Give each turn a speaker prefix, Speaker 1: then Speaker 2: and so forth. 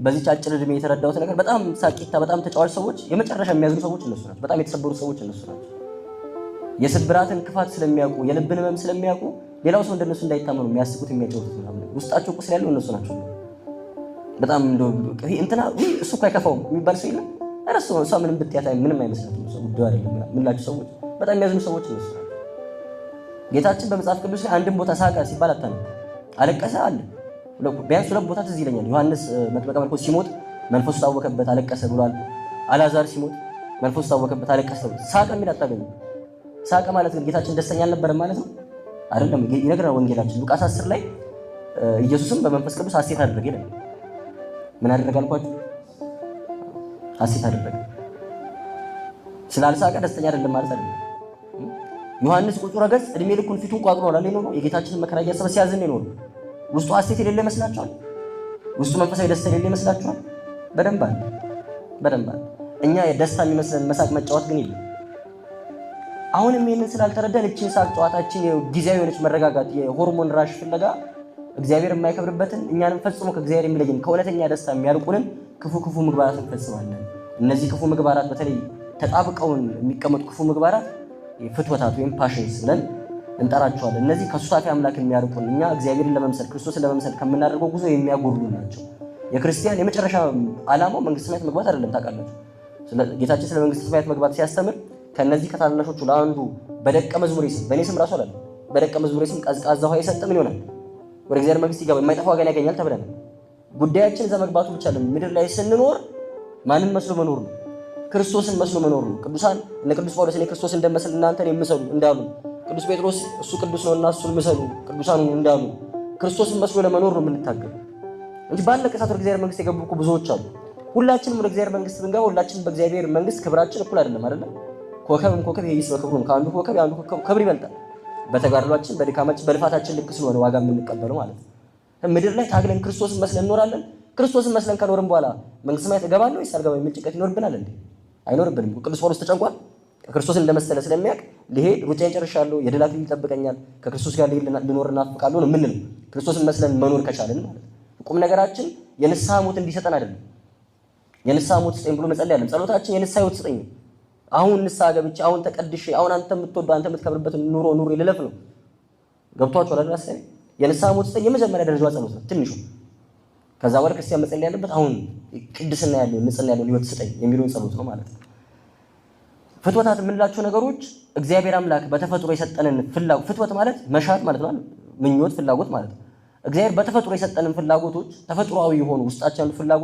Speaker 1: በዚህ አጭር ዕድሜ የተረዳሁት ነገር በጣም ሳቂታ በጣም ተጫዋች ሰዎች የመጨረሻ የሚያዝኑ ሰዎች እነሱ ናቸው። በጣም የተሰበሩ ሰዎች እነሱ ናቸው። የስብራትን ክፋት ስለሚያውቁ የልብን ህመም ስለሚያውቁ ሌላው ሰው እንደነሱ እንዳይታመኑ የሚያስቡት የሚያጨውቱት ምናምን ውስጣቸው ቁስል ያለው እነሱ ናቸው። በጣም እንደው እንትና እሱ እኮ አይከፋውም የሚባል ሰው የለም። እረሱ እሷ ምንም ብትያት ምንም አይመስላትም ሰው ጉዳዩ አይደለም ምንላቸው ሰዎች በጣም የሚያዝኑ ሰዎች እነሱ ናቸው። ጌታችን በመጽሐፍ ቅዱስ ላይ አንድም ቦታ ሳቀ ሲባል አታነው። አለቀሰ አለ ቢያንስ ሁለት ቦታ ትዝ ይለኛል። ዮሐንስ መጥምቀ መለኮት ሲሞት መንፈሱ ታወከበት አለቀሰ ብሏል። አልዓዛር ሲሞት መንፈሱ ታወከበት አለቀሰ። ሳቀ የሚል አታገኙ። ሳቀ ማለት ግን ጌታችን ደስተኛ አልነበረም ማለት ነው አይደለም። ይነግረናል ወንጌላችን ሉቃስ 10 ላይ ኢየሱስም በመንፈስ ቅዱስ ሐሴት አደረገ ይላል። ምን አደረገ አልኳችሁ? ሐሴት አደረገ። ስላልሳቀ ደስተኛ አይደለም ማለት አይደለም። ዮሐንስ ቁጥረ ገጽ እድሜ ልኩን ፊቱን ቋጥሮ አላለ ነው የጌታችንን መከራ እያሰበ ሲያዝን ነው። ውስጡ ሐሴት የሌለ ይመስላችኋል? ውስጡ መንፈሳዊ ደስታ የሌለ ይመስላችኋል? በደንብ አለ። እኛ የደስታ የሚመስለን መሳቅ መጫወት ግን የለም። አሁንም ይሄንን ስላልተረዳን እቺን ሳቅ ጨዋታችን ጊዜያዊ የሆነች መረጋጋት የሆርሞን ራሽ ፍለጋ እግዚአብሔር የማይከብርበትን እኛንም ፈጽሞ ከእግዚአብሔር የሚለየን ከእውነተኛ ደስታ የሚያርቁንን ክፉ ምግባራት እንፈጽማለን። እነዚህ ክፉ ምግባራት በተለይ ተጣብቀውን የሚቀመጡ ክፉ ምግባራት ፍትወታት ወይም ፓሽንስ ብለን እንጠራቸዋለን። እነዚህ ከሱሳፊ አምላክ የሚያርቁን እኛ እግዚአብሔርን ለመምሰል ክርስቶስን ለመምሰል ከምናደርገው ጉዞ የሚያጎድሉ ናቸው። የክርስቲያን የመጨረሻ ዓላማው መንግስተ ሰማያት መግባት አይደለም። ታውቃላችሁ፣ ጌታችን ስለ መንግስተ ሰማያት መግባት ሲያስተምር ከነዚህ ከታናናሾቹ ለአንዱ በደቀ መዝሙሬ ስም በእኔ ስም ራሱ አላለ በደቀ መዝሙሬ ስም ቀዝቃዛ ውሃ የሰጠ ምን ይሆናል? ወደ እግዚአብሔር መንግስት ይገባ የማይጠፋ ዋጋን ያገኛል ተብለናል። ጉዳያችን እዛ መግባቱ ብቻ አይደለም። ምድር ላይ ስንኖር ማንን መስሎ መኖር ነው? ክርስቶስን መስሎ መኖር ነው። ቅዱሳን እነ ቅዱስ ጳውሎስ እኔ ክርስቶስን እንደመስል እናንተን የምሰሉ እንዳሉ፣ ቅዱስ ጴጥሮስ እሱ ቅዱስ ነውና እሱን ምሰሉ ቅዱሳን እንዳሉ ክርስቶስን መስሎ ለመኖር ነው የምንታገል እንጂ ባለቀ ሰዓት ወደ እግዚአብሔር መንግስት የገቡ እኮ ብዙዎች አሉ። ሁላችንም ወደ እግዚአብሔር መንግስት ብንገባ ሁላችንም በእግዚአብሔር መንግስት ክብራችን እኩል አይደለም አይደል? ኮከብ ይይስ በክብሩ ነው። ከአንዱ ኮከብ የአንዱ ኮከብ ክብር ይበልጣል። በተጋድሏችን በድካማችን በልፋታችን ልክ ስለሆነ ዋጋ የምንቀበለው ማለት ነው። ምድር ላይ ታግለን ክርስቶስን መስለን እንኖራለን። ክርስቶስን መስለን ከኖርን በኋላ መንግስተ ሰማያት እገባለሁ ወይስ አልገባም የሚል ጭንቀት ይኖርብናል እንዴ? አይኖርብንም። ቅዱስ ጳውሎስ ተጨንቋል። ክርስቶስን እንደመሰለ ስለሚያውቅ ልሄድ ሩጫዬን ጨርሻለሁ፣ የድል አክሊል ይጠብቀኛል፣ ከክርስቶስ ጋር ልኖር እናፍቃለሁ ነው የምንለው። ክርስቶስን መስለን መኖር ከቻልን ማለት ነው። ቁም ነገራችን የንስሐ ሞት እንዲሰጠን አይደለም። የንስሐ ሞት ስጠኝ ብሎ መጸለይ አይደለም። ጸሎታችን የንስሐ ሕይወት ስጠኝ ነው። አሁን ንስሐ ገብቼ አሁን ተቀድሼ አሁን አንተ የምትወደው አንተ የምትከብርበትን ኑሮ ልለፍ ነው። ገብቷችኋል አይደል? አሰይ የንስሐ ሞት ስጠኝ የመጀመሪያ ደረጃዋ ጸሎት ነው፣ ትንሹ። ከዛ በኋላ ክርስቲያን መጸለይ ያለበት አሁን ቅድስና ያለው ንጽህና ያለው ሕይወት ስጠኝ የሚለውን ጸሎት ነው ማለት ነው። ፍትወታት የምንላቸው ነገሮች እግዚአብሔር አምላክ በተፈጥሮ የሰጠንን ፍላጎት፣ ፍትወት ማለት መሻት ማለት ነው፣ ምኞት፣ ፍላጎት ማለት ነው። እግዚአብሔር በተፈጥሮ የሰጠንን ፍላጎቶች ተፈጥሯዊ የሆኑ ውስጣችን ያሉ ፍላጎት